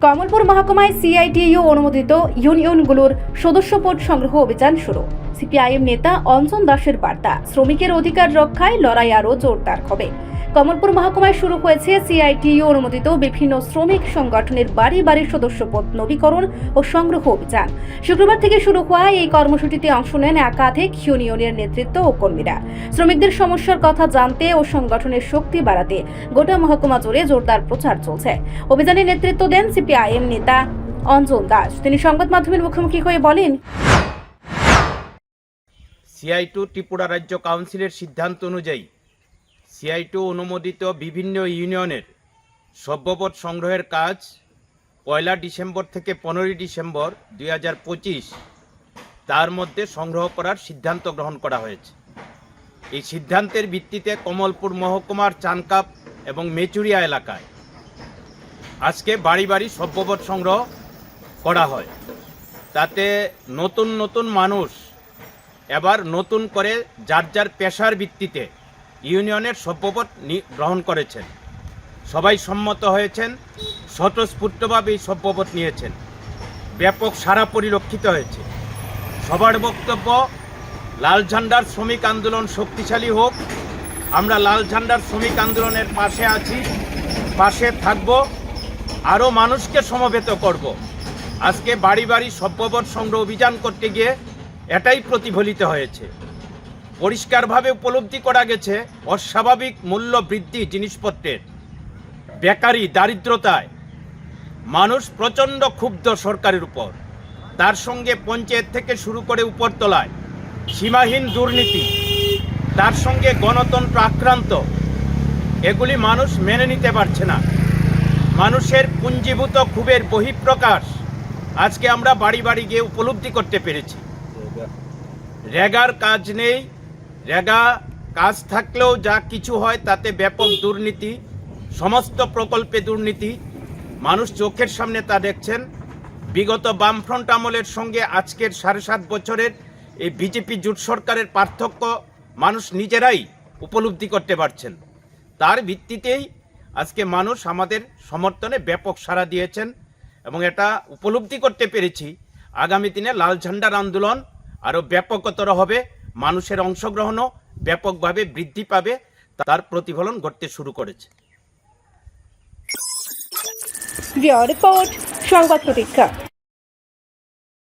Kamalpur মহকুমায় CITU অনুমোদিত ইউনিয়নগুলোর সদস্যপদ সংগ্রহ অভিযান শুরু। সিপিআইএম নেতা অঞ্জন দাসের বার্তা, শ্রমিকের অধিকার রক্ষায় লড়াই আরও জোরদার হবে। কমলপুর মহকুমায় শুরু হয়েছে সিআইটিইউ অনুমোদিত বিভিন্ন শ্রমিক সংগঠনের বাড়ি বাড়ি সদস্যপদ নবীকরণ ও সংগ্রহ অভিযান। শুক্রবার থেকে শুরু হওয়া এই কর্মসূচিতে অংশ নেন একাধিক ইউনিয়নের নেতৃত্ব ও কর্মীরা। শ্রমিকদের সমস্যার কথা জানতে ও সংগঠনের শক্তি বাড়াতে গোটা মহকুমা জুড়ে জোরদার প্রচার চলছে। অভিযানে নেতৃত্ব দেন সিপিআইএম নেতা অঞ্জন দাস। তিনি সংবাদ মাধ্যমের মুখোমুখি হয়ে বলেন, সিআইটিইউ ত্রিপুরা রাজ্য কাউন্সিলের সিদ্ধান্ত অনুযায়ী সিআইটিইউ অনুমোদিত বিভিন্ন ইউনিয়নের সভ্যপদ সংগ্রহের কাজ 1 ডিসেম্বর থেকে 15 ডিসেম্বর 2025 তার মধ্যে সংগ্রহ করার সিদ্ধান্ত গ্রহণ করা হয়েছে। এই সিদ্ধান্তের ভিত্তিতে কমলপুর মহকুমার চানকাপ এবং মেচুরিয়া এলাকায় আজকে বাড়ি বাড়ি সভ্যপদ সংগ্রহ করা হয়। তাতে নতুন নতুন মানুষ এবার নতুন করে যার যার পেশার ভিত্তিতে ইউনিয়নের সভ্যপদ গ্রহণ করেছেন। সবাই সম্মত হয়েছেন, স্বতঃস্ফূর্তভাবে এই সভ্যপদ নিয়েছেন। ব্যাপক সাড়া পরিলক্ষিত হয়েছে। সবার বক্তব্য, লাল ঝান্ডার শ্রমিক আন্দোলন শক্তিশালী হোক। আমরা লাল ঝান্ডার শ্রমিক আন্দোলনের পাশে আছি, পাশে থাকব, আরও মানুষকে সমবেত করব। আজকে বাড়ি বাড়ি সভ্যপদ সংগ্রহ অভিযান করতে গিয়ে এটাই প্রতিফলিত হয়েছে। পরিষ্কারভাবে উপলব্ধি করা গেছে অস্বাভাবিক মূল্য বৃদ্ধি জিনিসপত্রের, বেকারি, দারিদ্রতায় মানুষ প্রচণ্ড ক্ষুব্ধ সরকারের উপর। তার সঙ্গে পঞ্চায়েত থেকে শুরু করে উপরতলায় সীমাহীন দুর্নীতি, তার সঙ্গে গণতন্ত্র আক্রান্ত, এগুলি মানুষ মেনে নিতে পারছে না। মানুষের পুঞ্জীভূত ক্ষোভের বহিঃপ্রকাশ আজকে আমরা বাড়ি বাড়ি গিয়ে উপলব্ধি করতে পেরেছি। রেগার কাজ নেই, রেগা কাজ থাকলেও যা কিছু হয় তাতে ব্যাপক দুর্নীতি, সমস্ত প্রকল্পে দুর্নীতি, মানুষ চোখের সামনে তা দেখছেন। বিগত বামফ্রন্ট আমলের সঙ্গে আজকের 7.5 বছরের এই বিজেপি জোট সরকারের পার্থক্য মানুষ নিজেরাই উপলব্ধি করতে পারছেন। তার ভিত্তিতেই আজকে মানুষ আমাদের সমর্থনে ব্যাপক সাড়া দিয়েছেন এবং এটা উপলব্ধি করতে পেরেছি আগামী দিনে লাল ঝান্ডার আন্দোলন আরও ব্যাপকতর হবে, মানুষের অংশগ্রহণও ব্যাপকভাবে বৃদ্ধি পাবে, তার প্রতিফলন ঘটতে শুরু করেছে। রিপোর্ট সংবাদ প্রতীক্ষা।